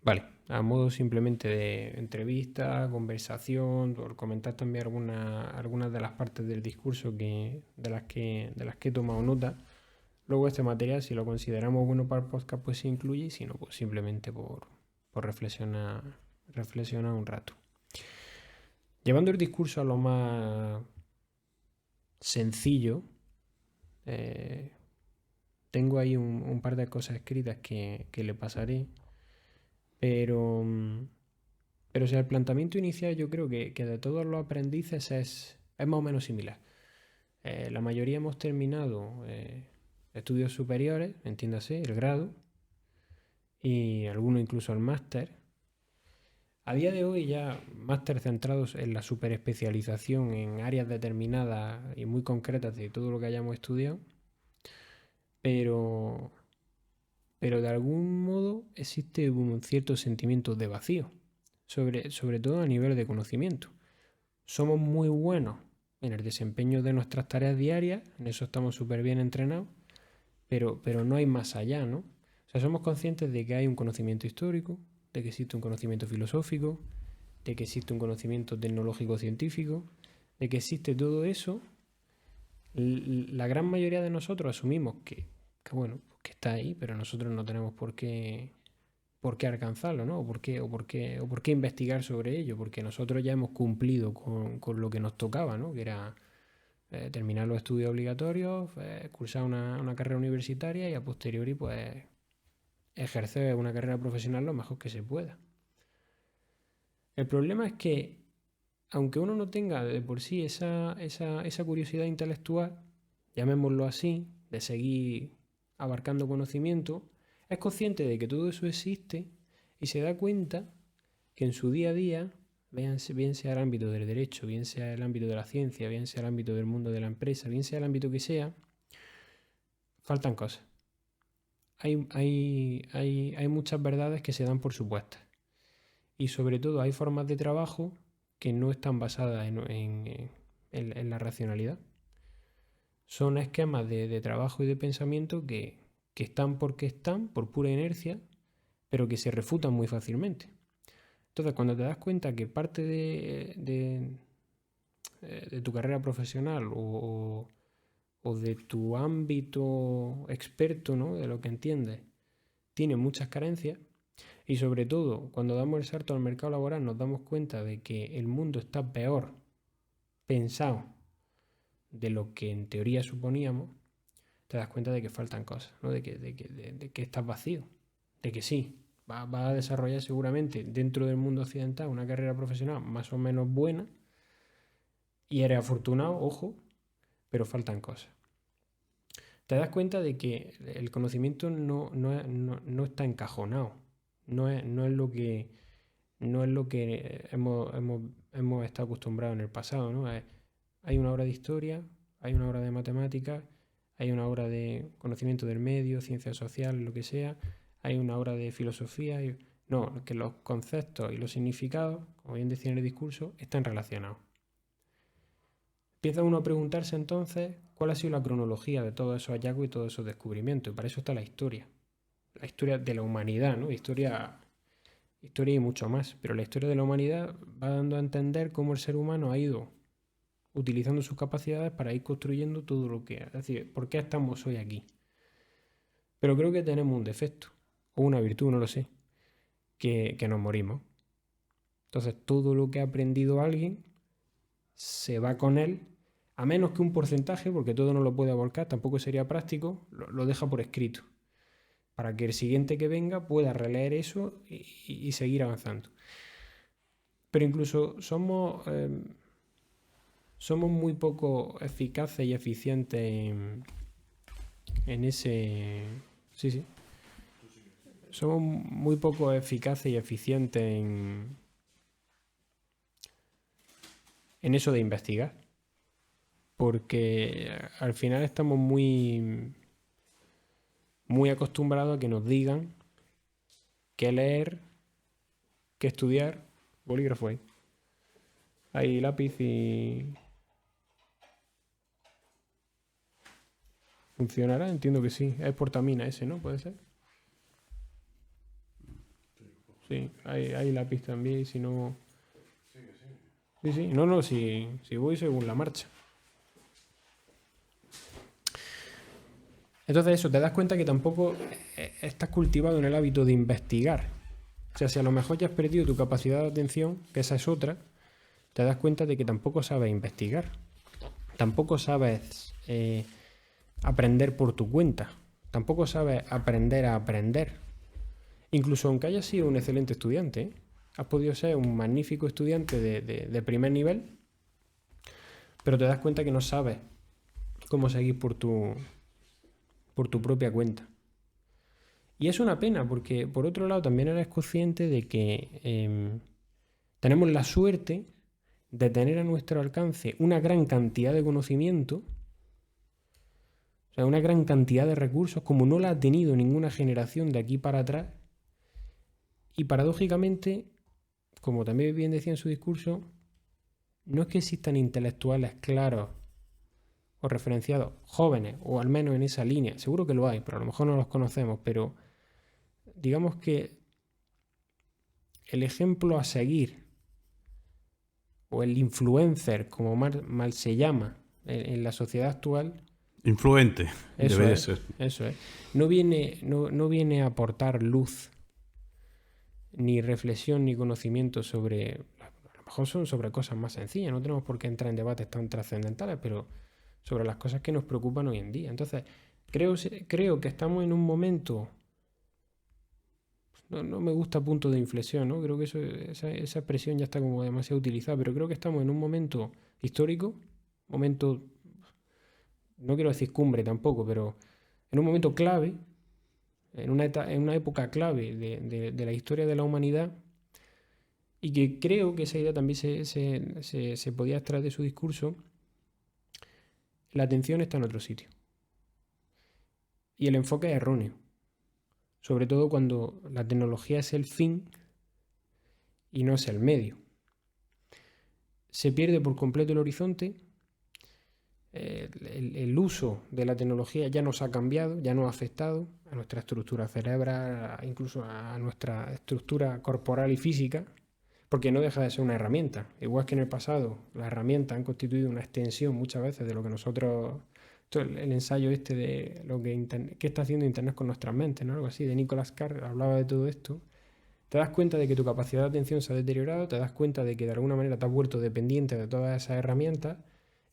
Vale, a modo simplemente de entrevista, conversación, por comentar también algunas de las partes del discurso de las que he tomado nota. Luego este material, si lo consideramos bueno para el podcast, pues se incluye, y si no, pues simplemente por reflexionar un rato. Llevando el discurso a lo más sencillo, eh, tengo ahí un par de cosas escritas que le pasaré, pero, pero o sea, el planteamiento inicial yo creo que de todos los aprendices es más o menos similar. La mayoría hemos terminado estudios superiores, entiéndase, el grado, y algunos incluso el máster. A día de hoy ya máster centrados en la superespecialización en áreas determinadas y muy concretas de todo lo que hayamos estudiado, pero, pero de algún modo existe un cierto sentimiento de vacío, sobre todo a nivel de conocimiento. Somos muy buenos en el desempeño de nuestras tareas diarias, en eso estamos súper bien entrenados, pero no hay más allá, ¿no? O sea, somos conscientes de que hay un conocimiento histórico, de que existe un conocimiento filosófico, de que existe un conocimiento tecnológico científico, de que existe todo eso. La gran mayoría de nosotros asumimos bueno, que está ahí, pero nosotros no tenemos por qué alcanzarlo, ¿no? O por qué investigar sobre ello, porque nosotros ya hemos cumplido con lo que nos tocaba, ¿no? Que era terminar los estudios obligatorios, cursar una carrera universitaria y a posteriori, pues, ejercer una carrera profesional lo mejor que se pueda. El problema es que, aunque uno no tenga de por sí esa curiosidad intelectual, llamémoslo así, de seguir abarcando conocimiento, es consciente de que todo eso existe y se da cuenta que en su día a día, bien sea el ámbito del derecho, bien sea el ámbito de la ciencia, bien sea el ámbito del mundo de la empresa, bien sea el ámbito que sea, faltan cosas. Hay muchas verdades que se dan por supuestas. Y sobre todo hay formas de trabajo que no están basadas en la racionalidad. Son esquemas de trabajo y de pensamiento que están porque están, por pura inercia, pero que se refutan muy fácilmente. Entonces, cuando te das cuenta que parte de tu carrera profesional o de tu ámbito experto, ¿no? De lo que entiendes, tiene muchas carencias, y sobre todo cuando damos el salto al mercado laboral nos damos cuenta de que el mundo está peor pensado de lo que en teoría suponíamos, te das cuenta de que faltan cosas, ¿no? De que estás vacío, de que sí, vas a desarrollar seguramente dentro del mundo occidental una carrera profesional más o menos buena y eres afortunado, ojo, pero faltan cosas. Te das cuenta de que el conocimiento no está encajonado, no es lo que hemos estado acostumbrados en el pasado, ¿no? Hay una hora de historia, hay una hora de matemáticas, hay una hora de conocimiento del medio, ciencias sociales, lo que sea, hay una hora de filosofía. No, que los conceptos y los significados, como bien decía en el discurso, están relacionados. Empieza uno a preguntarse entonces cuál ha sido la cronología de todos esos hallazgos y todos esos descubrimientos. Y para eso está la historia de la humanidad, ¿no? Historia y mucho más. Pero la historia de la humanidad va dando a entender cómo el ser humano ha ido utilizando sus capacidades para ir construyendo todo lo que... Es decir, ¿por qué estamos hoy aquí? Pero creo que tenemos un defecto, o una virtud, no lo sé, que nos morimos. Entonces todo lo que ha aprendido alguien se va con él, a menos que un porcentaje, porque todo no lo puede volcar, tampoco sería práctico, lo deja por escrito, para que el siguiente que venga pueda releer eso y seguir avanzando. Pero incluso somos muy poco eficaces y eficientes en ese... Sí, sí. Somos muy poco eficaces y eficientes en eso de investigar. Porque al final estamos muy acostumbrados a que nos digan qué leer, qué estudiar. Bolígrafo ahí. Hay lápiz y... ¿Funcionará? Entiendo que sí. Es portamina ese, ¿no? ¿Puede ser? Sí, hay lápiz también, y si no... Sí, sí, no, si voy según la marcha. Entonces eso, te das cuenta que tampoco estás cultivado en el hábito de investigar. O sea, si a lo mejor ya has perdido tu capacidad de atención, que esa es otra, te das cuenta de que tampoco sabes investigar. Tampoco sabes aprender por tu cuenta. Tampoco sabes aprender a aprender. Incluso aunque hayas sido un excelente estudiante, ¿eh? Has podido ser un magnífico estudiante de primer nivel, pero te das cuenta que no sabes cómo seguir por tu propia cuenta. Y es una pena porque, por otro lado, también eres consciente de que tenemos la suerte de tener a nuestro alcance una gran cantidad de conocimiento, o sea, una gran cantidad de recursos, como no la ha tenido ninguna generación de aquí para atrás. Y paradójicamente, como también bien decía en su discurso, no es que existan intelectuales claros o referenciados jóvenes, o al menos en esa línea. Seguro que lo hay, pero a lo mejor no los conocemos. Pero digamos que el ejemplo a seguir, o el influencer, como mal se llama en la sociedad actual, Influente, debería ser. eso es. No viene a aportar luz, ni reflexión, ni conocimiento sobre... A lo mejor son sobre cosas más sencillas, no tenemos por qué entrar en debates tan trascendentales, pero sobre las cosas que nos preocupan hoy en día. Entonces, creo que estamos en un momento... No me gusta punto de inflexión, ¿no? Creo que esa expresión ya está como demasiado utilizada, pero creo que estamos en un momento histórico, momento, no quiero decir cumbre tampoco, pero en un momento clave, en una época clave de la historia de la humanidad, y que creo que esa idea también se podía extraer de su discurso. La atención está en otro sitio. Y el enfoque es erróneo. Sobre todo cuando la tecnología es el fin y no es el medio. Se pierde por completo el horizonte. El uso de la tecnología ya nos ha cambiado, ya nos ha afectado a nuestra estructura cerebral, incluso a nuestra estructura corporal y física, porque no deja de ser una herramienta. Igual que en el pasado, las herramientas han constituido una extensión muchas veces de lo que nosotros... El ensayo este de lo que qué está haciendo Internet con nuestras mentes, ¿no? Algo así, de Nicholas Carr, hablaba de todo esto. Te das cuenta de que tu capacidad de atención se ha deteriorado, te das cuenta de que de alguna manera te has vuelto dependiente de todas esas herramientas,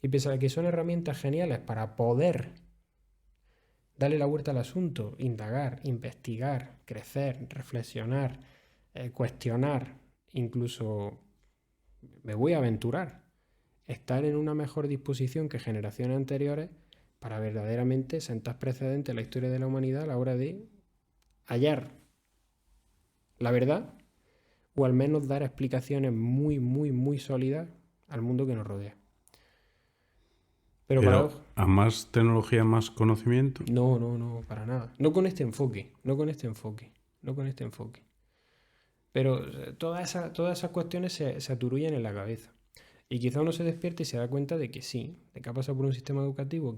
y pese a que son herramientas geniales para poder darle la vuelta al asunto, indagar, investigar, crecer, reflexionar, cuestionar, incluso me voy a aventurar, estar en una mejor disposición que generaciones anteriores para verdaderamente sentar precedente en la historia de la humanidad a la hora de hallar la verdad, o al menos dar explicaciones muy, muy, muy sólidas al mundo que nos rodea. Pero Pero a más tecnología, más conocimiento. no, para nada. No con este enfoque. Pero todas esas cuestiones se aturullan en la cabeza. Y quizá uno se despierte y se da cuenta de que sí, de que ha pasado por un sistema educativo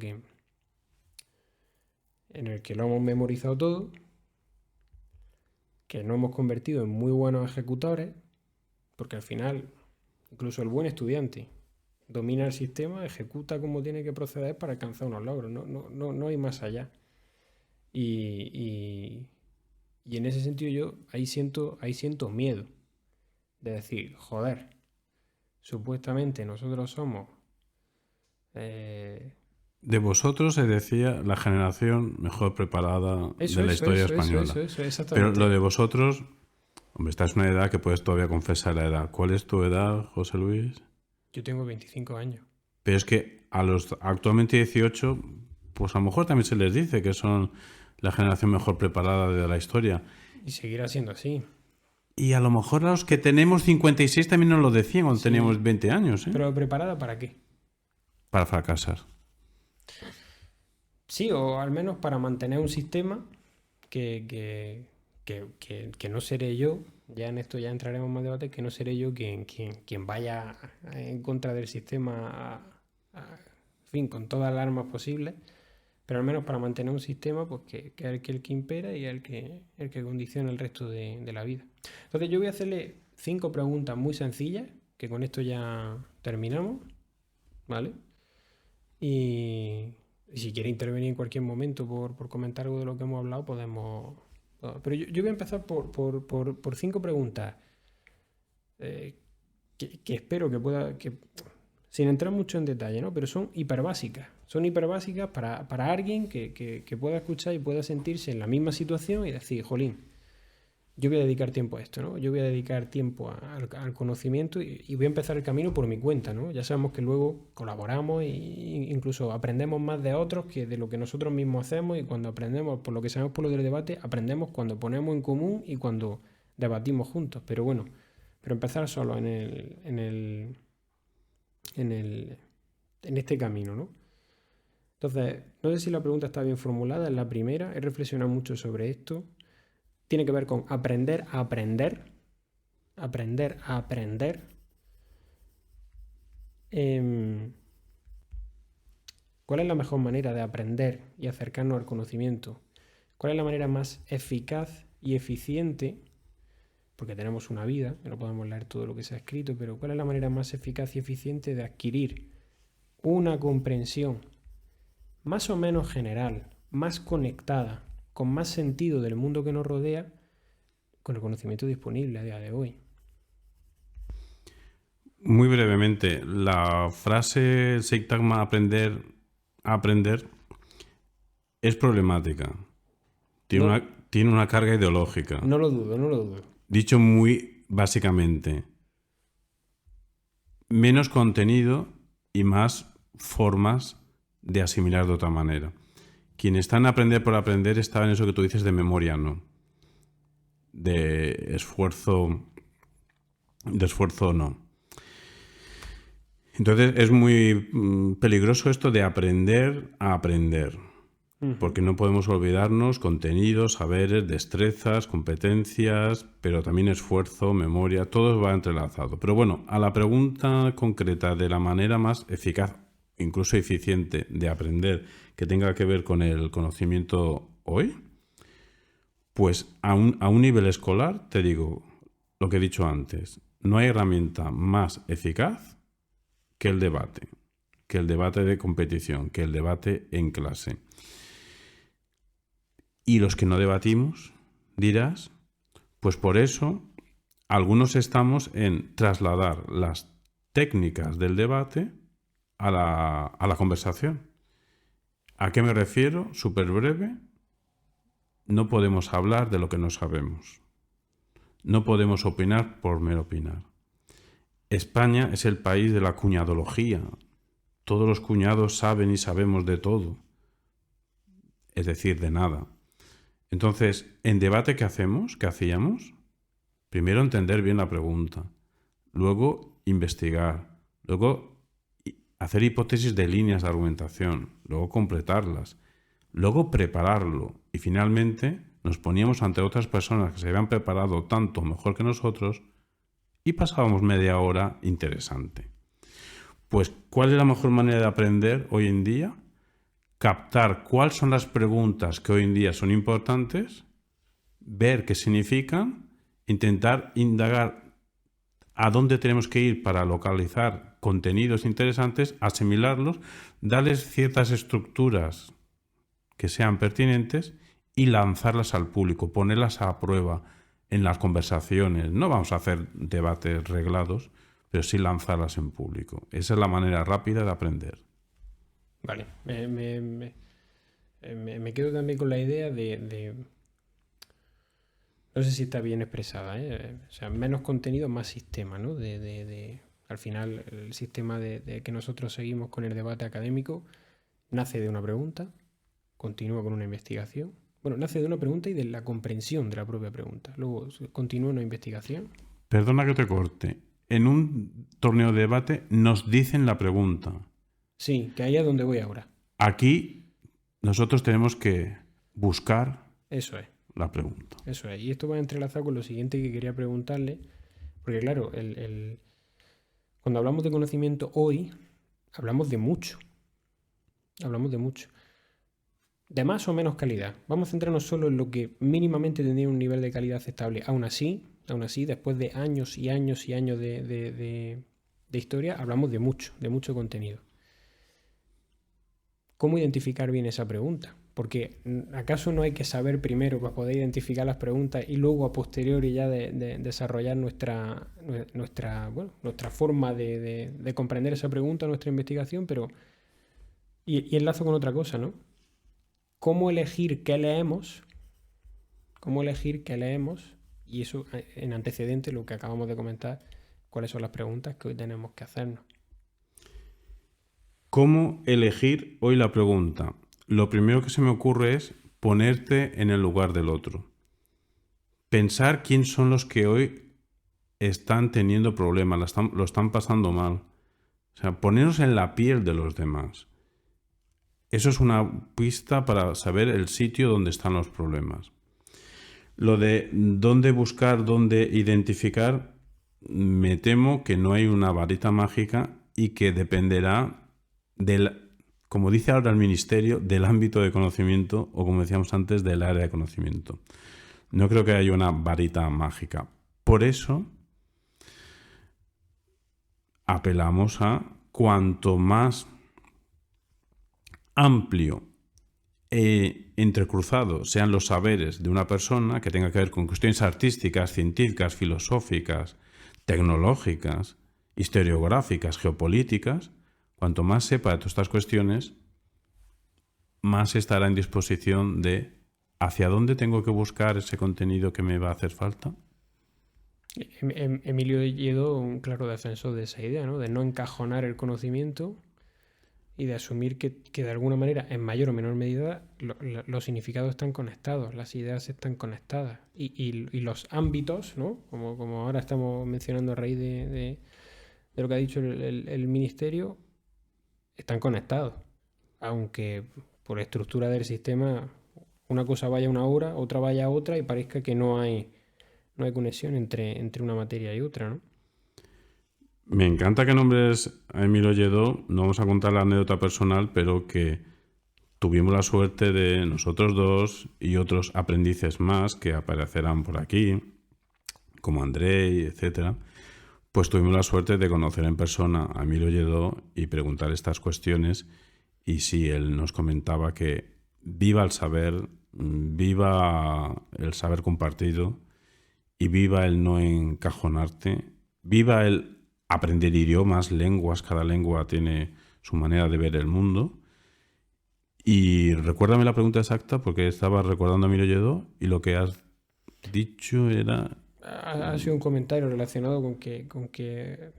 en el que lo hemos memorizado todo, que nos hemos convertido en muy buenos ejecutores, porque al final, incluso el buen estudiante domina el sistema, ejecuta como tiene que proceder para alcanzar unos logros. No hay más allá. Y en ese sentido yo ahí siento miedo de decir, joder, supuestamente nosotros somos... De vosotros se decía la generación mejor preparada de la historia española. Eso, exactamente. Pero lo de vosotros, hombre, esta es una edad que puedes todavía confesar la edad. ¿Cuál es tu edad, José Luis? Yo tengo 25 años. Pero es que a los actualmente 18, pues a lo mejor también se les dice que son la generación mejor preparada de la historia. Y seguirá siendo así. Y a lo mejor a los que tenemos 56 también nos lo decían cuando Sí. teníamos 20 años. ¿Pero preparada para qué? Para fracasar. Sí, o al menos para mantener un sistema que no seré yo, ya en esto ya entraremos en más debate, que no seré yo quien vaya en contra del sistema, en fin, con todas las armas posibles, Pero al menos para mantener un sistema pues que es el que impera y el que condiciona el resto de la vida. Entonces yo voy a hacerle 5 preguntas muy sencillas, que con esto ya terminamos, ¿vale? Y si quiere intervenir en cualquier momento por comentar algo de lo que hemos hablado, podemos... Pero yo voy a empezar por 5 preguntas eh, que espero que pueda... sin entrar mucho en detalle, ¿no? Pero son hiperbásicas. Son hiperbásicas para alguien que pueda escuchar y pueda sentirse en la misma situación y decir, jolín, yo voy a dedicar tiempo a esto, ¿no? Yo voy a dedicar tiempo al conocimiento y voy a empezar el camino por mi cuenta, ¿no? Ya sabemos que luego colaboramos e incluso aprendemos más de otros que de lo que nosotros mismos hacemos, y cuando aprendemos, por lo que sabemos por lo del debate, aprendemos cuando ponemos en común y cuando debatimos juntos. Pero bueno, pero empezar solo en este camino, ¿no? Entonces, no sé si la pregunta está bien formulada, es la primera, he reflexionado mucho sobre esto. Tiene que ver con aprender a aprender. Aprender a aprender. ¿Cuál es la mejor manera de aprender y acercarnos al conocimiento? ¿Cuál es la manera más eficaz y eficiente? Porque tenemos una vida, que no podemos leer todo lo que se ha escrito, pero ¿cuál es la manera más eficaz y eficiente de adquirir una comprensión más o menos general, más conectada, con más sentido del mundo que nos rodea, con el conocimiento disponible a día de hoy? Muy brevemente, la frase Seitagma aprender a aprender es problemática. No, Tiene una carga ideológica. no lo dudo, no lo dudo. Dicho muy básicamente, menos contenido y más formas de asimilar de otra manera. Quien está en aprender por aprender está en eso que tú dices de memoria, ¿no? De esfuerzo no. Entonces es muy peligroso esto de aprender a aprender, porque no podemos olvidarnos contenidos, saberes, destrezas, competencias, pero también esfuerzo, memoria, todo va entrelazado. Pero bueno, a la pregunta concreta de la manera más eficaz, incluso eficiente, de aprender que tenga que ver con el conocimiento hoy, pues a un nivel escolar te digo lo que he dicho antes, no hay herramienta más eficaz que el debate de competición, que el debate en clase. Y los que no debatimos, dirás, pues por eso algunos estamos en trasladar las técnicas del debate a la conversación. ¿A qué me refiero? Súper breve. No podemos hablar de lo que no sabemos. No podemos opinar por mero opinar. España es el país de la cuñadología. Todos los cuñados saben y sabemos de todo. Es decir, de nada. Entonces, en debate, ¿qué hacemos? ¿Qué hacíamos? Primero entender bien la pregunta. Luego investigar. Luego hacer hipótesis de líneas de argumentación. Luego completarlas. Luego prepararlo. Y finalmente nos poníamos ante otras personas que se habían preparado tanto mejor que nosotros y pasábamos media hora interesante. Pues, ¿cuál es la mejor manera de aprender hoy en día? Captar cuáles son las preguntas que hoy en día son importantes, ver qué significan, intentar indagar a dónde tenemos que ir para localizar contenidos interesantes, asimilarlos, darles ciertas estructuras que sean pertinentes y lanzarlas al público, ponerlas a prueba en las conversaciones. No vamos a hacer debates reglados, pero sí lanzarlas en público. Esa es la manera rápida de aprender. Vale, me quedo también con la idea no sé si está bien expresada, ¿eh? O sea, menos contenido, más sistema, ¿no? Al final, el sistema de que nosotros seguimos con el debate académico nace de una pregunta, continúa con una investigación. Bueno, nace de una pregunta y de la comprensión de la propia pregunta. Luego continúa una investigación. Perdona que te corte. En un torneo de debate nos dicen la pregunta. Sí, que ahí es donde voy ahora. Aquí nosotros tenemos que buscar Eso es. la pregunta. Eso es. Y esto va entrelazado con lo siguiente que quería preguntarle. Porque claro, cuando hablamos de conocimiento hoy, hablamos de mucho. Hablamos de mucho. de más o menos calidad. Vamos a centrarnos solo en lo que mínimamente tendría un nivel de calidad aceptable. Aún así, después de años y años y años de historia, hablamos de mucho contenido. ¿Cómo identificar bien esa pregunta? Porque ¿acaso no hay que saber primero para poder identificar las preguntas y luego a posteriori ya de desarrollar nuestra forma de comprender esa pregunta, nuestra investigación? Pero, y enlazo con otra cosa, ¿no? ¿Cómo elegir qué leemos? ¿Cómo elegir qué leemos? Y eso en antecedente, lo que acabamos de comentar, cuáles son las preguntas que hoy tenemos que hacernos. ¿Cómo elegir hoy la pregunta? Lo primero que se me ocurre es ponerte en el lugar del otro. Pensar quién son los que hoy están teniendo problemas, lo están pasando mal. O sea, ponernos en la piel de los demás. Eso es una pista para saber el sitio donde están los problemas. Lo de dónde buscar, dónde identificar, me temo que no hay una varita mágica y que dependerá del, como dice ahora el ministerio, del ámbito de conocimiento o, como decíamos antes, del área de conocimiento. No creo que haya una varita mágica. Por eso apelamos a cuanto más amplio e entrecruzado sean los saberes de una persona que tenga que ver con cuestiones artísticas, científicas, filosóficas, tecnológicas, historiográficas, geopolíticas, cuanto más sepa de todas estas cuestiones, más estará en disposición de hacia dónde tengo que buscar ese contenido que me va a hacer falta. Emilio Lledó, un claro defensor de esa idea, ¿no? De no encajonar el conocimiento y de asumir que de alguna manera, en mayor o menor medida, los significados están conectados, las ideas están conectadas y los ámbitos, ¿no? Como ahora estamos mencionando a raíz de lo que ha dicho el ministerio, están conectados. Aunque por estructura del sistema una cosa vaya a una hora, otra vaya a otra y parezca que no hay conexión entre una materia y otra, ¿no? Me encanta que nombres a Emilio Lledó. No vamos a contar la anécdota personal, pero que tuvimos la suerte de nosotros dos y otros aprendices más que aparecerán por aquí, como Andrei, etcétera. Pues tuvimos la suerte de conocer en persona a Emilio Lledó y preguntar estas cuestiones. Y sí, él nos comentaba que viva el saber, viva el saber compartido y viva el no encajonarte, viva el aprender idiomas, lenguas, cada lengua tiene su manera de ver el mundo. Y recuérdame la pregunta exacta porque estaba recordando a Emilio Lledó y lo que has dicho era... Ha sido un comentario relacionado con que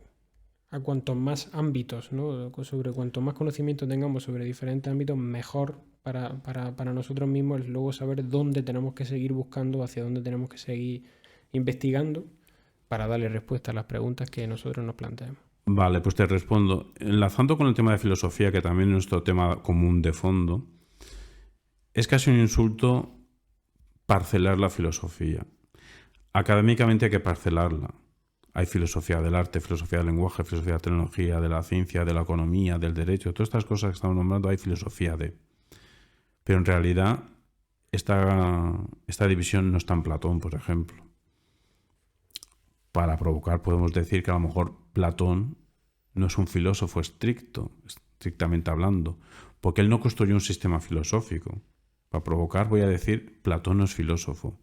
a cuantos más ámbitos, ¿no? Sobre cuanto más conocimiento tengamos sobre diferentes ámbitos, mejor para nosotros mismos es luego saber dónde tenemos que seguir buscando, hacia dónde tenemos que seguir investigando para darle respuesta a las preguntas que nosotros nos planteamos. Vale, pues te respondo. Enlazando con el tema de filosofía, que también es nuestro tema común de fondo, es casi un insulto parcelar la filosofía. Académicamente hay que parcelarla. Hay filosofía del arte, filosofía del lenguaje, filosofía de la tecnología, de la ciencia, de la economía, del derecho, todas estas cosas que estamos nombrando hay filosofía de. Pero en realidad esta división no está en Platón, por ejemplo. Para provocar podemos decir que a lo mejor Platón no es un filósofo estrictamente hablando, porque él no construyó un sistema filosófico. Para provocar voy a decir Platón no es filósofo,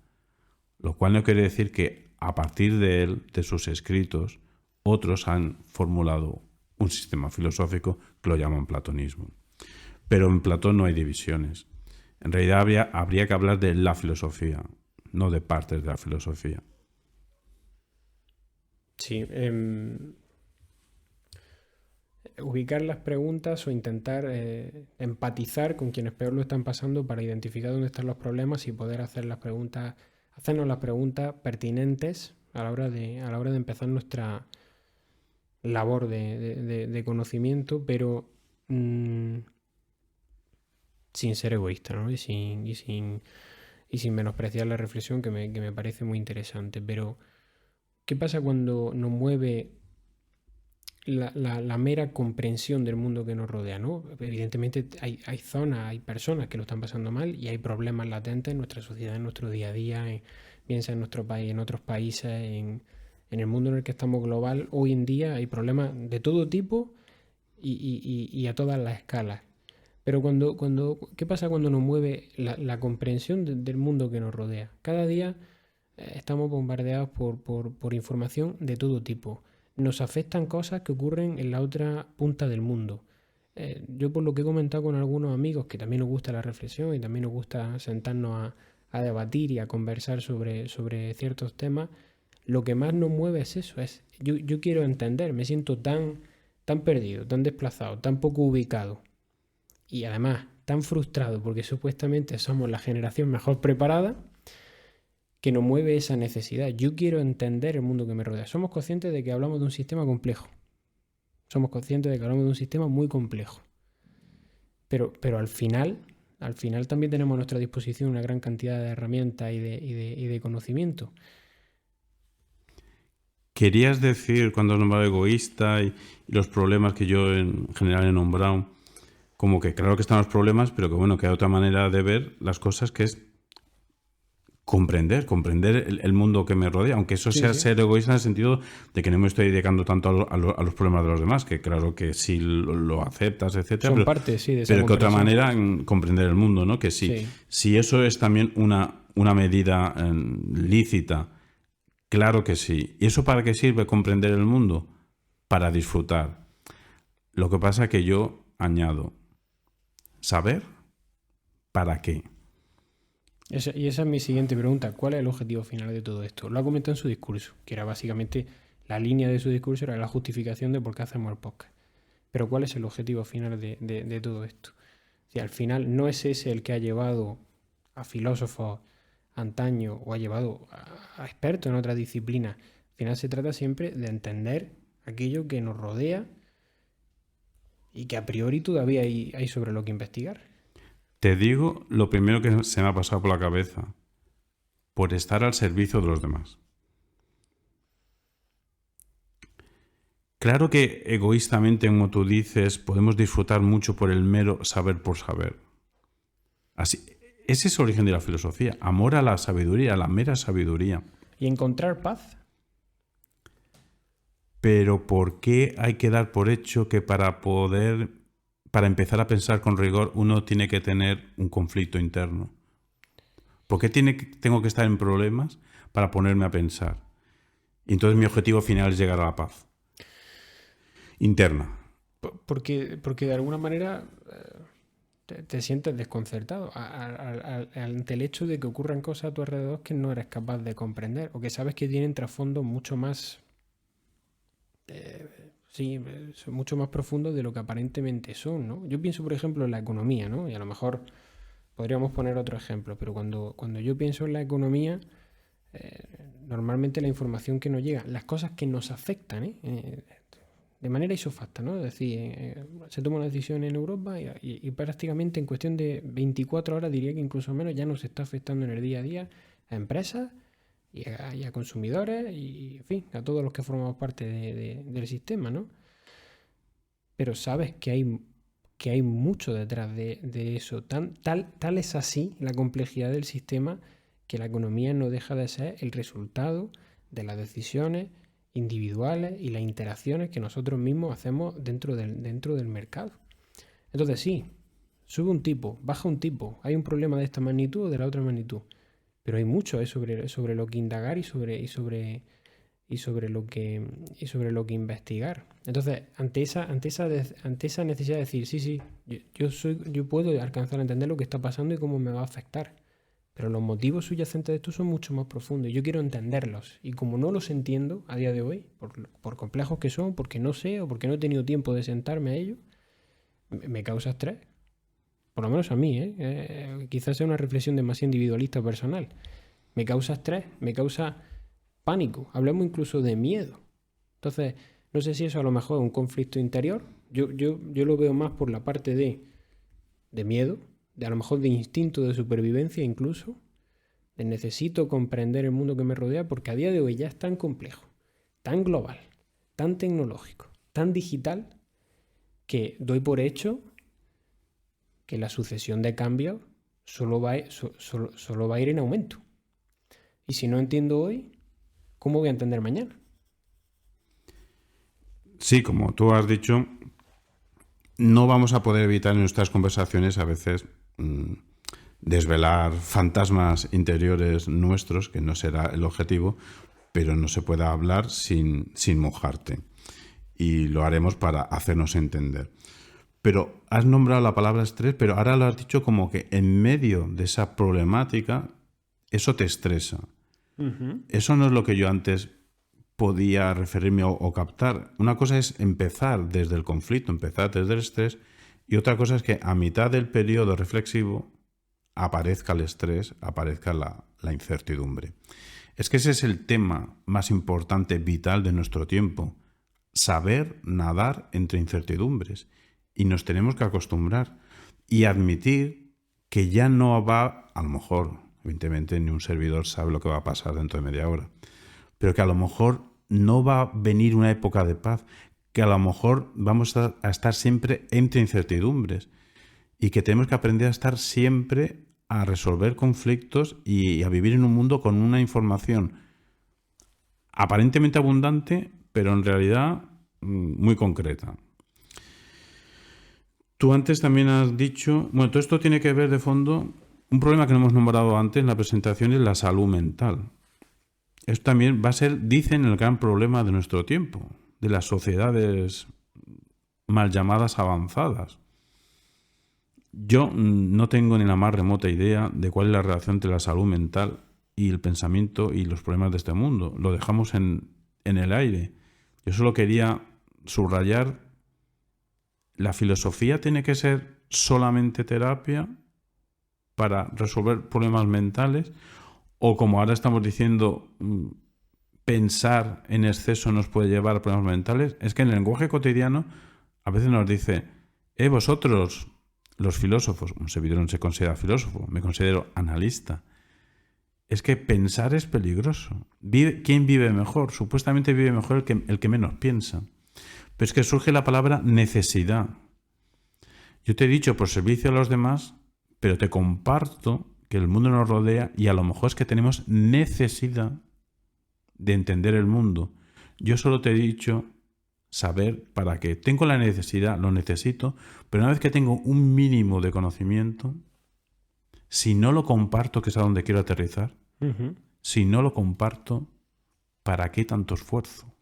lo cual no quiere decir que a partir de él, de sus escritos, otros han formulado un sistema filosófico que lo llaman platonismo. Pero en Platón no hay divisiones. En realidad habría que hablar de la filosofía, no de partes de la filosofía. Sí, ubicar las preguntas o intentar empatizar con quienes peor lo están pasando para identificar dónde están los problemas y poder hacernos las preguntas pertinentes a la hora de empezar nuestra labor de conocimiento, pero sin ser egoísta, ¿no? Y sin menospreciar la reflexión que me parece muy interesante. Pero, ¿qué pasa cuando nos mueve la mera comprensión del mundo que nos rodea, ¿no? Evidentemente hay zonas, hay personas que lo están pasando mal y hay problemas latentes en nuestra sociedad, en nuestro día a día, bien sea en nuestro país, en otros países, en el mundo en el que estamos global. Hoy en día hay problemas de todo tipo y a todas las escalas. Pero ¿qué pasa cuando nos mueve la comprensión del mundo que nos rodea? Cada día estamos bombardeados por información de todo tipo. Nos afectan cosas que ocurren en la otra punta del mundo. Yo por lo que he comentado con algunos amigos que también nos gusta la reflexión y también nos gusta sentarnos a debatir y a conversar sobre ciertos temas, lo que más nos mueve es eso, yo quiero entender, me siento tan perdido, tan desplazado, tan poco ubicado y además tan frustrado porque supuestamente somos la generación mejor preparada que nos mueve esa necesidad. Yo quiero entender el mundo que me rodea. Somos conscientes de que hablamos de un sistema complejo. Somos conscientes de que hablamos de un sistema muy complejo. Pero al final también tenemos a nuestra disposición una gran cantidad de herramientas y de conocimiento. ¿Querías decir, cuando has nombrado egoísta y los problemas que yo en general he nombrado, como que claro que están los problemas, pero que bueno, que hay otra manera de ver las cosas que es comprender el mundo que me rodea, aunque eso sea ser egoísta en el sentido de que no me estoy dedicando tanto a los problemas de los demás, que claro que sí lo aceptas, etcétera, Son parte, sí, de esa pero que otra comprensión. manera comprender el mundo, ¿no? Que si eso es también una medida lícita, claro que sí. ¿Y eso para qué sirve comprender el mundo? Para disfrutar. Lo que pasa es que yo añado, ¿saber para qué? Y esa es mi siguiente pregunta. ¿Cuál es el objetivo final de todo esto? Lo ha comentado en su discurso, que era básicamente la línea de su discurso, era la justificación de por qué hacemos el podcast. Pero ¿cuál es el objetivo final de todo esto? Si al final no es ese el que ha llevado a filósofos antaño o ha llevado a expertos en otras disciplinas. Al final se trata siempre de entender aquello que nos rodea y que a priori todavía hay sobre lo que investigar. Te digo lo primero que se me ha pasado por la cabeza, por estar al servicio de los demás. Claro que egoístamente, como tú dices, podemos disfrutar mucho por el mero saber por saber. Así, ese es el origen de la filosofía, amor a la sabiduría, a la mera sabiduría. Y encontrar paz. Pero ¿por qué hay que dar por hecho que para empezar a pensar con rigor, uno tiene que tener un conflicto interno? ¿Por qué tengo que estar en problemas para ponerme a pensar? Y entonces mi objetivo final es llegar a la paz interna. Porque de alguna manera te sientes desconcertado ante el hecho de que ocurran cosas a tu alrededor que no eres capaz de comprender o que sabes que tienen trasfondo mucho más son mucho más profundos de lo que aparentemente son, ¿no? Yo pienso, por ejemplo, en la economía, ¿no? Y a lo mejor podríamos poner otro ejemplo, pero cuando yo pienso en la economía, normalmente la información que nos llega, las cosas que nos afectan, de manera isofacta, ¿no? Es decir, se toma una decisión en Europa y prácticamente en cuestión de 24 horas, diría que incluso menos, ya nos está afectando en el día a día a empresas y a consumidores y, en fin, a todos los que formamos parte del sistema, ¿no? Pero sabes que hay mucho detrás de eso. Tal es así la complejidad del sistema que la economía no deja de ser el resultado de las decisiones individuales y las interacciones que nosotros mismos hacemos dentro del mercado. Entonces sí, sube un tipo, baja un tipo, hay un problema de esta magnitud o de la otra magnitud, pero hay mucho sobre lo que indagar y sobre lo que investigar. Entonces, ante esa necesidad de decir, sí, yo puedo alcanzar a entender lo que está pasando y cómo me va a afectar, pero los motivos subyacentes de esto son mucho más profundos y yo quiero entenderlos. Y como no los entiendo a día de hoy, por complejos que son, porque no sé o porque no he tenido tiempo de sentarme a ello, me causa estrés. Por lo menos a mí, quizás sea una reflexión demasiado individualista o personal. Me causa estrés, me causa pánico, hablamos incluso de miedo. Entonces, no sé si eso a lo mejor es un conflicto interior. Yo lo veo más por la parte de miedo, de a lo mejor de instinto de supervivencia incluso, de necesito comprender el mundo que me rodea porque a día de hoy ya es tan complejo, tan global, tan tecnológico, tan digital que doy por hecho que la sucesión de cambios solo va a ir en aumento. Y si no entiendo hoy, ¿cómo voy a entender mañana? Sí, como tú has dicho, no vamos a poder evitar en nuestras conversaciones a veces desvelar fantasmas interiores nuestros, que no será el objetivo, pero no se puede hablar sin mojarte. Y lo haremos para hacernos entender. Pero has nombrado la palabra estrés, pero ahora lo has dicho como que en medio de esa problemática, eso te estresa. Uh-huh. Eso no es lo que yo antes podía referirme o captar. Una cosa es empezar desde el conflicto, empezar desde el estrés, y otra cosa es que a mitad del periodo reflexivo aparezca el estrés, aparezca la incertidumbre. Es que ese es el tema más importante, vital de nuestro tiempo. Saber nadar entre incertidumbres. Y nos tenemos que acostumbrar y admitir que ya no va, a lo mejor, evidentemente ni un servidor sabe lo que va a pasar dentro de media hora, pero que a lo mejor no va a venir una época de paz, que a lo mejor vamos a estar siempre entre incertidumbres y que tenemos que aprender a estar siempre a resolver conflictos y a vivir en un mundo con una información aparentemente abundante, pero en realidad muy concreta. Tú antes también has dicho, bueno, todo esto tiene que ver de fondo, un problema que no hemos nombrado antes en la presentación es la salud mental. Esto también va a ser, dicen, el gran problema de nuestro tiempo, de las sociedades mal llamadas avanzadas. Yo no tengo ni la más remota idea de cuál es la relación entre la salud mental y el pensamiento y los problemas de este mundo. Lo dejamos en el aire. Yo solo quería subrayar: ¿la filosofía tiene que ser solamente terapia para resolver problemas mentales? O, como ahora estamos diciendo, pensar en exceso nos puede llevar a problemas mentales. Es que en el lenguaje cotidiano a veces nos dice: vosotros, los filósofos, un servidor no se considera filósofo, me considero analista. Es que pensar es peligroso. ¿Quién vive mejor? Supuestamente vive mejor el que menos piensa. Pero es que surge la palabra necesidad. Yo te he dicho por servicio a los demás, pero te comparto que el mundo nos rodea y a lo mejor es que tenemos necesidad de entender el mundo. Yo solo te he dicho saber para qué. Tengo la necesidad, lo necesito, pero una vez que tengo un mínimo de conocimiento, si no lo comparto, que es a donde quiero aterrizar, si no lo comparto, ¿para qué tanto esfuerzo?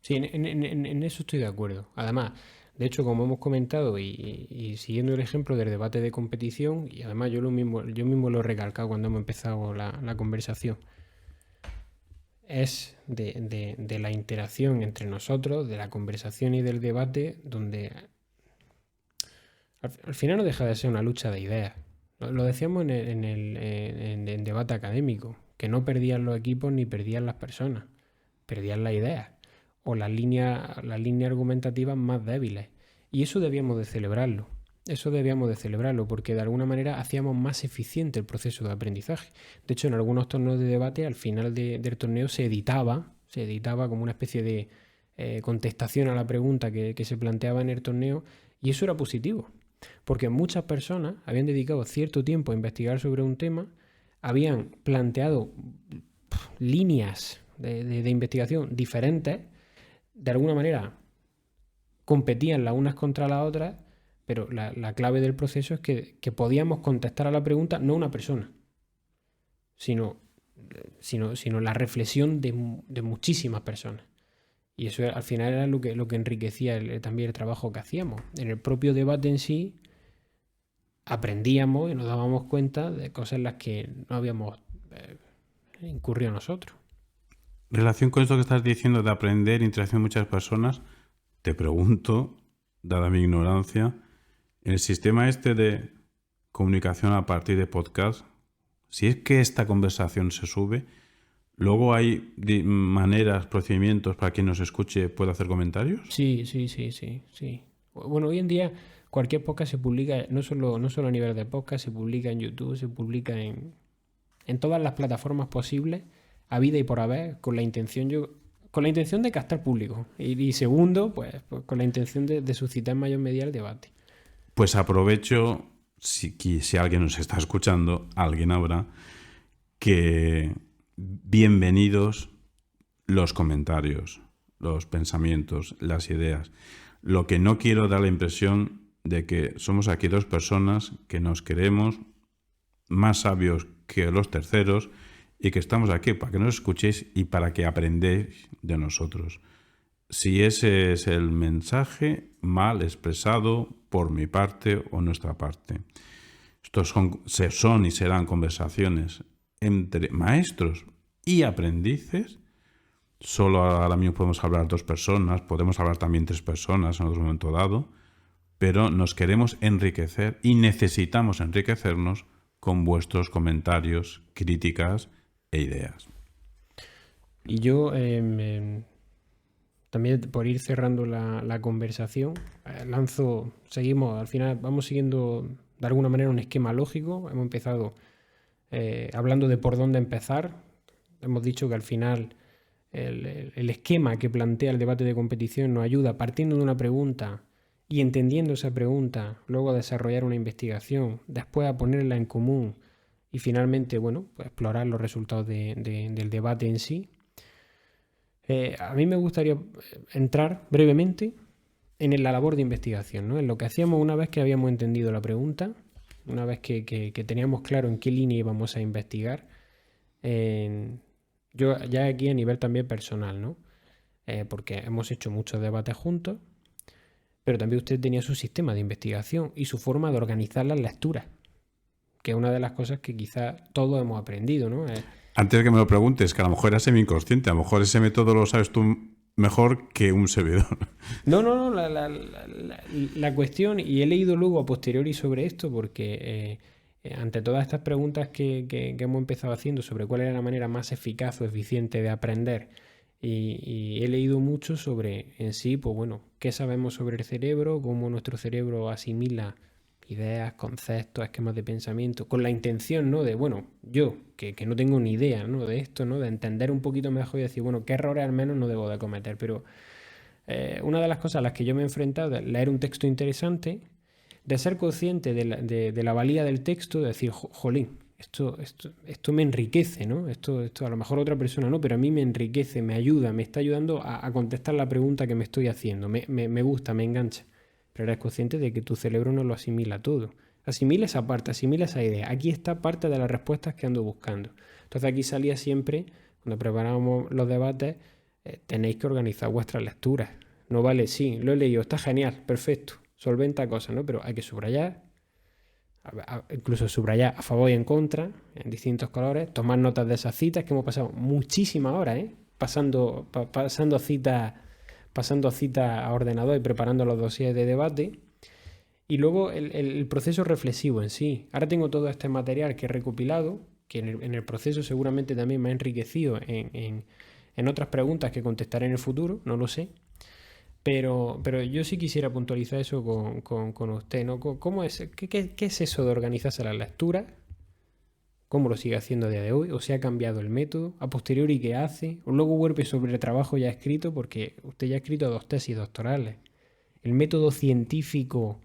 Sí, en eso estoy de acuerdo. Además, de hecho, como hemos comentado y siguiendo el ejemplo del debate de competición, y además yo mismo lo he recalcado cuando hemos empezado la conversación, es de la interacción entre nosotros, de la conversación y del debate, donde al final no deja de ser una lucha de ideas. Lo decíamos en el debate académico, que no perdían los equipos ni perdían las personas, perdían las ideas o las líneas argumentativas más débiles. Y eso debíamos de celebrarlo. Porque de alguna manera hacíamos más eficiente el proceso de aprendizaje. De hecho, en algunos torneos de debate, al final del torneo se editaba como una especie de contestación a la pregunta que se planteaba en el torneo, y eso era positivo. Porque muchas personas habían dedicado cierto tiempo a investigar sobre un tema, habían planteado líneas de investigación diferentes, de alguna manera competían las unas contra las otras, pero la clave del proceso es que podíamos contestar a la pregunta no una persona, sino la reflexión de muchísimas personas. Y eso al final era lo que enriquecía también el trabajo que hacíamos. En el propio debate en sí aprendíamos y nos dábamos cuenta de cosas en las que no habíamos incurrido nosotros. En relación con esto que estás diciendo de aprender, interacción con muchas personas, te pregunto, dada mi ignorancia, en el sistema este de comunicación a partir de podcast, si es que esta conversación se sube, ¿luego hay maneras, procedimientos para quien nos escuche pueda hacer comentarios? Sí. Bueno, hoy en día cualquier podcast se publica, no solo a nivel de podcast, se publica en YouTube, se publica en todas las plataformas posibles, habida y por haber, con la intención, yo con la intención de captar público. Y segundo, pues con la intención de suscitar en mayor medida el debate. Pues aprovecho, si alguien nos está escuchando, alguien habrá, que bienvenidos los comentarios, los pensamientos, las ideas. Lo que no quiero dar la impresión de que somos aquí dos personas que nos queremos más sabios que los terceros y que estamos aquí para que nos escuchéis y para que aprendáis de nosotros. Si ese es el mensaje mal expresado por mi parte o nuestra parte. Estos son y serán conversaciones entre maestros y aprendices. Solo ahora mismo podemos hablar 2 personas, podemos hablar también 3 personas en otro momento dado, pero nos queremos enriquecer y necesitamos enriquecernos con vuestros comentarios, críticas e ideas. Y yo, también por ir cerrando la conversación, seguimos, al final vamos siguiendo de alguna manera un esquema lógico. Hemos empezado hablando de por dónde empezar. Hemos dicho que al final el esquema que plantea el debate de competición nos ayuda partiendo de una pregunta y entendiendo esa pregunta, luego a desarrollar una investigación, después a ponerla en común y finalmente, bueno, pues explorar los resultados del debate en sí. A mí me gustaría entrar brevemente en la labor de investigación, ¿no? En lo que hacíamos una vez que habíamos entendido la pregunta, una vez que teníamos claro en qué línea íbamos a investigar. Yo ya aquí a nivel también personal, ¿no? Porque hemos hecho muchos debates juntos, pero también usted tenía su sistema de investigación y su forma de organizar las lecturas, que es una de las cosas que quizás todos hemos aprendido, ¿no? Antes de que me lo preguntes, que a lo mejor era semi-inconsciente, a lo mejor ese método lo sabes tú mejor que un servidor. No, la cuestión, y he leído luego a posteriori sobre esto, porque ante todas estas preguntas que hemos empezado haciendo sobre cuál era la manera más eficaz o eficiente de aprender, y he leído mucho sobre en sí, pues bueno, qué sabemos sobre el cerebro, cómo nuestro cerebro asimila ideas, conceptos, esquemas de pensamiento, con la intención, ¿no? De, bueno, yo, que no tengo ni idea, ¿no? De esto, ¿no? De entender un poquito mejor y decir, bueno, qué errores al menos no debo de cometer. Pero una de las cosas a las que yo me he enfrentado es leer un texto interesante, de ser consciente de la valía del texto, de decir, jolín, esto me enriquece, ¿no? Esto a lo mejor otra persona no, pero a mí me enriquece, me ayuda, me está ayudando a contestar la pregunta que me estoy haciendo. Me gusta, me engancha. Pero eres consciente de que tu cerebro no lo asimila todo. Asimila esa parte, asimila esa idea. Aquí está parte de las respuestas que ando buscando. Entonces aquí salía siempre, cuando preparábamos los debates, tenéis que organizar vuestras lecturas. No vale, sí, lo he leído, está genial, perfecto, solventa cosas, ¿no? Pero hay que subrayar, incluso subrayar a favor y en contra, en distintos colores, tomar notas de esas citas, que hemos pasado muchísimas horas, pasando citas a ordenador y preparando los dossiers de debate. Y luego el proceso reflexivo en sí. Ahora tengo todo este material que he recopilado, que en el proceso seguramente también me ha enriquecido en otras preguntas que contestaré en el futuro, no lo sé. Pero yo sí quisiera puntualizar eso con usted, ¿no? ¿Qué es eso de organizarse las lecturas? ¿Cómo lo sigue haciendo a día de hoy? ¿O se ha cambiado el método? ¿A posteriori qué hace? ¿O luego vuelve sobre el trabajo ya escrito? Porque usted ya ha escrito 2 tesis doctorales. El método científico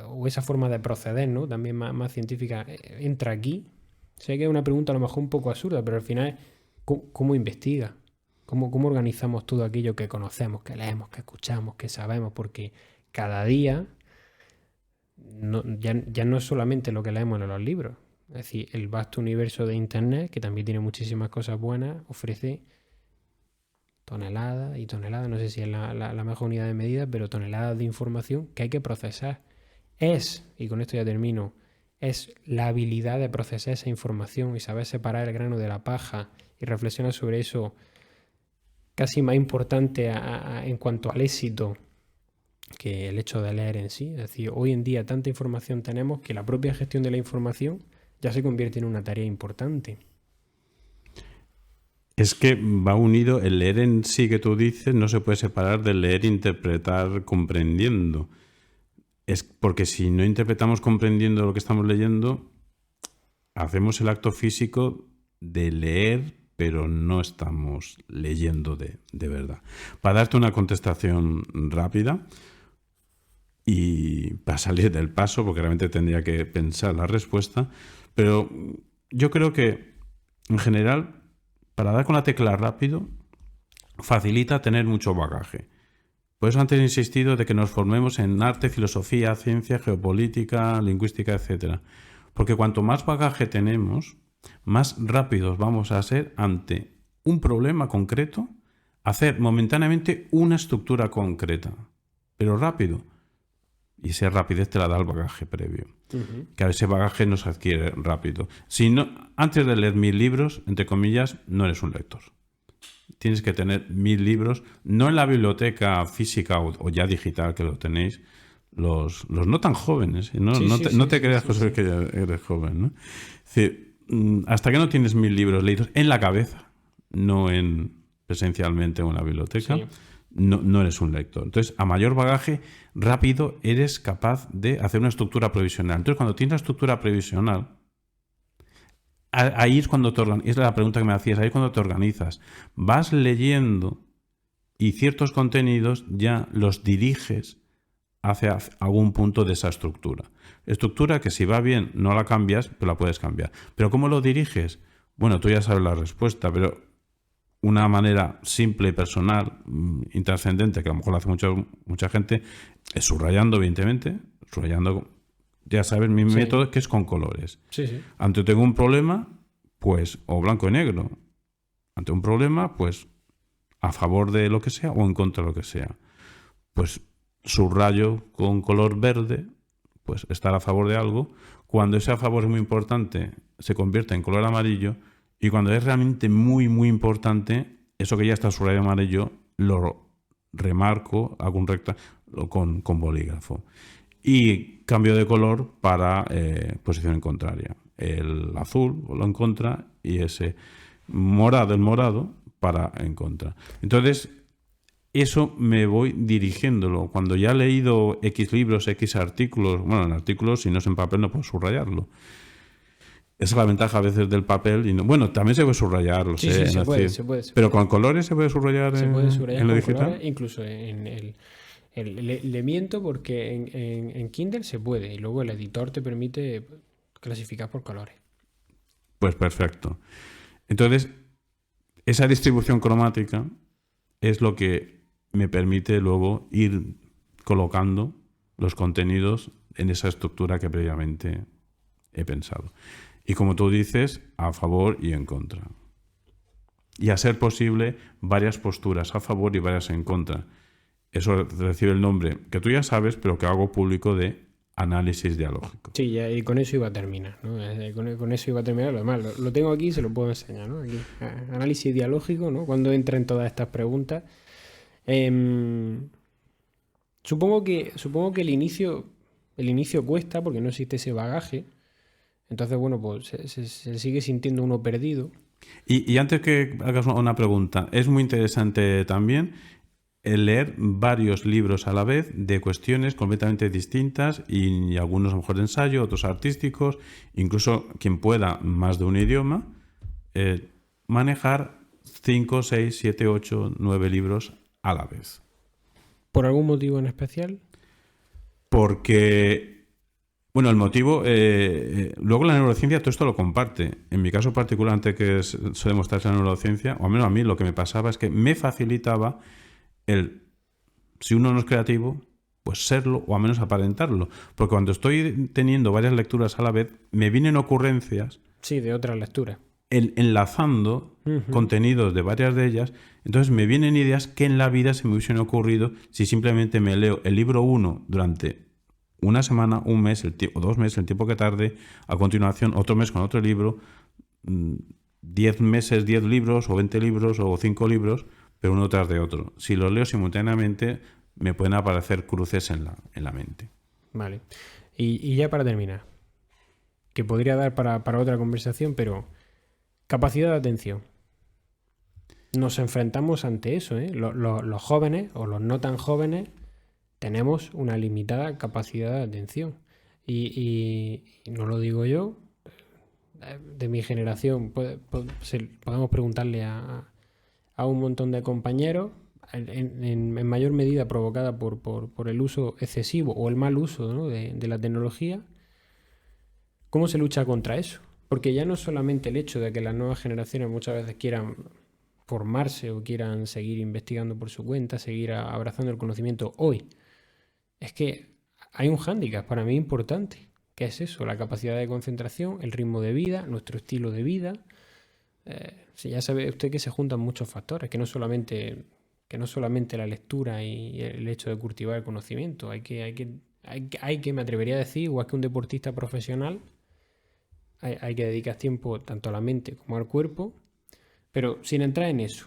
o esa forma de proceder, ¿no? También más científica, entra aquí. Sé que es una pregunta a lo mejor un poco absurda, pero al final, ¿cómo investiga? ¿Cómo organizamos todo aquello que conocemos, que leemos, que escuchamos, que sabemos? Porque cada día ya no es solamente lo que leemos en los libros. Es decir, el vasto universo de Internet, que también tiene muchísimas cosas buenas, ofrece toneladas y toneladas, no sé si es la mejor unidad de medida, pero toneladas de información que hay que procesar. Y con esto ya termino, es la habilidad de procesar esa información y saber separar el grano de la paja y reflexionar sobre eso, casi más importante en cuanto al éxito que el hecho de leer en sí. Es decir, hoy en día tanta información tenemos que la propia gestión de la información ya se convierte en una tarea importante. Es que va unido, el leer en sí que tú dices no se puede separar del leer, interpretar, comprendiendo. Es porque si no interpretamos comprendiendo lo que estamos leyendo, hacemos el acto físico de leer pero no estamos leyendo de verdad. Para darte una contestación rápida y para salir del paso, porque realmente tendría que pensar la respuesta, pero yo creo que en general, para dar con la tecla rápido, facilita tener mucho bagaje. Por eso antes he insistido de que nos formemos en arte, filosofía, ciencia, geopolítica, lingüística, etc. Porque cuanto más bagaje tenemos, más rápidos vamos a ser ante un problema concreto, hacer momentáneamente una estructura concreta, pero rápido. Y esa rapidez te la da el bagaje previo. Que a ese bagaje no se adquiere rápido. Si no, antes de leer 1000 libros, entre comillas, no eres un lector. Tienes que tener 1000 libros, no en la biblioteca física o ya digital que lo tenéis, los no tan jóvenes. No te creas, José, que ya eres joven, ¿no? Es decir, hasta que no tienes 1000 libros leídos en la cabeza, no presencialmente o en la biblioteca, no eres un lector. Entonces, a mayor bagaje, rápido eres capaz de hacer una estructura previsional. Entonces, cuando tienes la estructura previsional, ahí es cuando es la pregunta que me hacías, ahí es cuando te organizas. Vas leyendo y ciertos contenidos ya los diriges hacia algún punto de esa estructura. Estructura que si va bien no la cambias, pero la puedes cambiar. ¿Pero cómo lo diriges? Bueno, tú ya sabes la respuesta, pero una manera simple y personal, intrascendente, que a lo mejor lo hace mucha gente, es subrayando, evidentemente. Subrayando, ya sabes, mi método que es con colores. Ante tengo un problema, pues, o blanco y negro. Ante un problema, pues, a favor de lo que sea o en contra de lo que sea. Pues subrayo con color verde, pues estar a favor de algo. Cuando ese a favor es muy importante, se convierte en color amarillo. Y cuando es realmente muy, muy importante, eso que ya está subrayado amarillo, lo remarco, hago un recta con bolígrafo. Y cambio de color para posición en contraria. El azul, lo en contra, y ese morado, el morado, para en contra. Entonces, eso me voy dirigiéndolo. Cuando ya he leído X libros, X artículos, bueno, en artículos, si no es en papel, no puedo subrayarlo. Esa es la ventaja a veces del papel. Y no, bueno, también se puede subrayar, lo sé. Se puede. Pero con colores se puede subrayar, en lo digital. Colores, incluso en le miento porque en Kindle se puede. Y luego el editor te permite clasificar por colores. Pues perfecto. Entonces, esa distribución cromática es lo que me permite luego ir colocando los contenidos en esa estructura que previamente he pensado. Y como tú dices, a favor y en contra. Y a ser posible, varias posturas a favor y varias en contra. Eso recibe el nombre que tú ya sabes, pero que hago público, de análisis dialógico. Sí, y con eso iba a terminar, ¿no? Con eso iba a terminar. Lo demás lo tengo aquí y se lo puedo enseñar, ¿no? Aquí, análisis dialógico, ¿no? Cuando entren todas estas preguntas. Supongo que el inicio cuesta porque no existe ese bagaje. Entonces, bueno, pues se sigue sintiendo uno perdido. Y antes que hagas una pregunta, es muy interesante también el leer varios libros a la vez de cuestiones completamente distintas y algunos a lo mejor de ensayo, otros artísticos, incluso quien pueda más de un idioma, manejar 5, 6, 7, 8, 9 libros a la vez. ¿Por algún motivo en especial? Porque, bueno, el motivo, luego la neurociencia todo esto lo comparte. En mi caso particular, antes que se demostrase la neurociencia, o al menos a mí lo que me pasaba es que me facilitaba si uno no es creativo, pues serlo o al menos aparentarlo. Porque cuando estoy teniendo varias lecturas a la vez, me vienen ocurrencias. Sí, de otras lecturas. Enlazando contenidos de varias de ellas, entonces me vienen ideas que en la vida se me hubiesen ocurrido si simplemente me leo el libro 1 durante una semana, un mes o 2 meses, el tiempo que tarde, a continuación otro mes con otro libro, 10 meses, 10 libros o 20 libros o 5 libros, pero uno tras de otro. Si los leo simultáneamente, me pueden aparecer cruces en la mente. Vale. Y ya para terminar, que podría dar para otra conversación, pero capacidad de atención. Nos enfrentamos ante eso, ¿eh? Los jóvenes o los no tan jóvenes tenemos una limitada capacidad de atención. Y no lo digo yo, de mi generación, podemos preguntarle a un montón de compañeros, en mayor medida provocada por el uso excesivo o el mal uso, ¿no?, de la tecnología, ¿cómo se lucha contra eso? Porque ya no es solamente el hecho de que las nuevas generaciones muchas veces quieran formarse o quieran seguir investigando por su cuenta, seguir abrazando el conocimiento hoy. Es que hay un hándicap para mí importante, que es eso, la capacidad de concentración, el ritmo de vida, nuestro estilo de vida. Si ya sabe usted que se juntan muchos factores, que no solamente la lectura y el hecho de cultivar el conocimiento. Hay que, me atrevería a decir, igual que un deportista profesional, hay que dedicar tiempo tanto a la mente como al cuerpo, pero sin entrar en eso,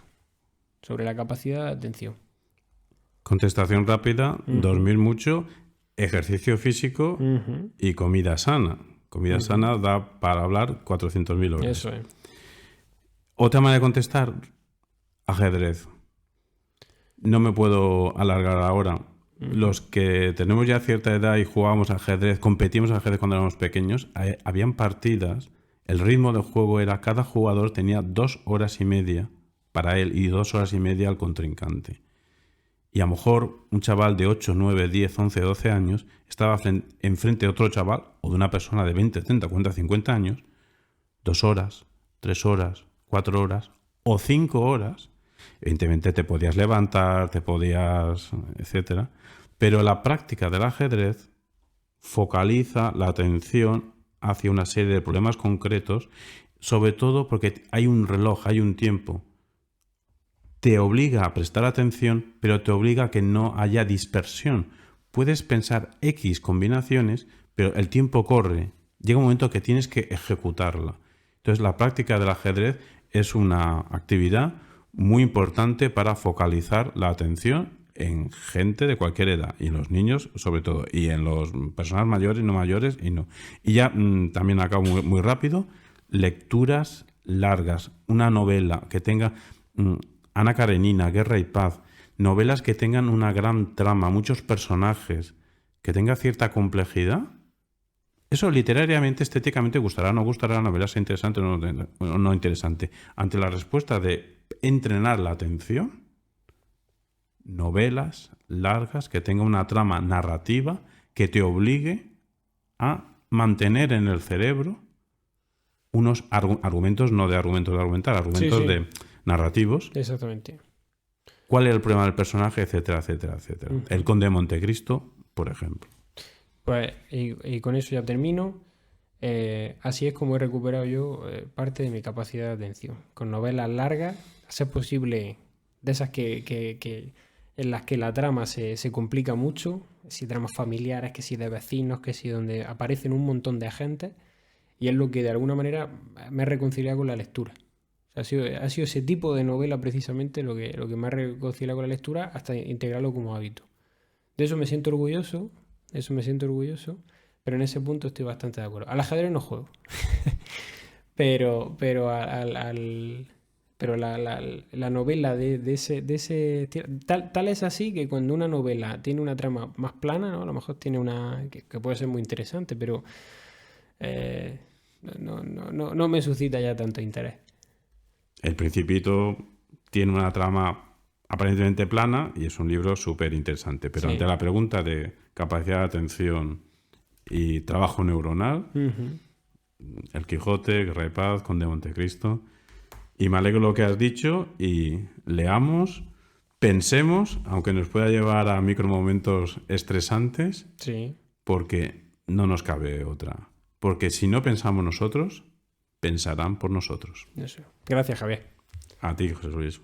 sobre la capacidad de atención. Contestación rápida, dormir mucho, ejercicio físico y comida sana. Comida sana da para hablar 400.000 horas. Eso es. Otra manera de contestar, ajedrez. No me puedo alargar ahora. Los que tenemos ya cierta edad y jugábamos ajedrez, competimos ajedrez cuando éramos pequeños, habían partidas, el ritmo del juego era, cada jugador tenía 2 horas y media para él y 2 horas y media al contrincante. Y a lo mejor un chaval de 8, 9, 10, 11, 12 años estaba enfrente de otro chaval o de una persona de 20, 30, 40, 50 años, 2 horas, 3 horas, 4 horas o 5 horas. Evidentemente te podías levantar, etcétera. Pero la práctica del ajedrez focaliza la atención hacia una serie de problemas concretos, sobre todo porque hay un reloj, hay un tiempo. Te obliga a prestar atención, pero te obliga a que no haya dispersión. Puedes pensar X combinaciones, pero el tiempo corre. Llega un momento que tienes que ejecutarla. Entonces, la práctica del ajedrez es una actividad muy importante para focalizar la atención en gente de cualquier edad, y en los niños sobre todo, y en las personas mayores, no mayores, y no. Y ya también acabo muy rápido, lecturas largas, una novela que tenga Ana Karenina, Guerra y Paz, novelas que tengan una gran trama, muchos personajes, que tenga cierta complejidad. Eso literariamente, estéticamente gustará, no gustará, la novela sea interesante o no interesante. Ante la respuesta de entrenar la atención, novelas largas que tengan una trama narrativa que te obligue a mantener en el cerebro unos argumentos, no de argumentos de argumentar, argumentos sí. de narrativos. Exactamente. ¿Cuál es el problema del personaje? Etcétera, etcétera, etcétera. El Conde de Montecristo, por ejemplo. Pues, y con eso ya termino. Así es como he recuperado yo parte de mi capacidad de atención. Con novelas largas, a ser posible, de esas que en las que la trama se complica mucho, si tramas familiares, que si de vecinos, que si donde aparecen un montón de agentes, y es lo que de alguna manera me ha reconciliado con la lectura. O sea, ha sido ese tipo de novela precisamente lo que me ha reconciliado con la lectura hasta integrarlo como hábito. De eso me siento orgulloso, pero en ese punto estoy bastante de acuerdo. Al ajedrez no juego, pero la novela de ese tal es así que cuando una novela tiene una trama más plana, ¿no? A lo mejor tiene una que puede ser muy interesante, pero no me suscita ya tanto interés. El Principito tiene una trama aparentemente plana y es un libro súper interesante, pero sí. Ante la pregunta de capacidad de atención y trabajo neuronal, El Quijote, Guerra y Paz, Conde de Montecristo. Y me alegro lo que has dicho y leamos, pensemos, aunque nos pueda llevar a micromomentos estresantes, sí. Porque no nos cabe otra. Porque si no pensamos nosotros, pensarán por nosotros. Eso. Gracias, Javier. A ti, Jesús Luis.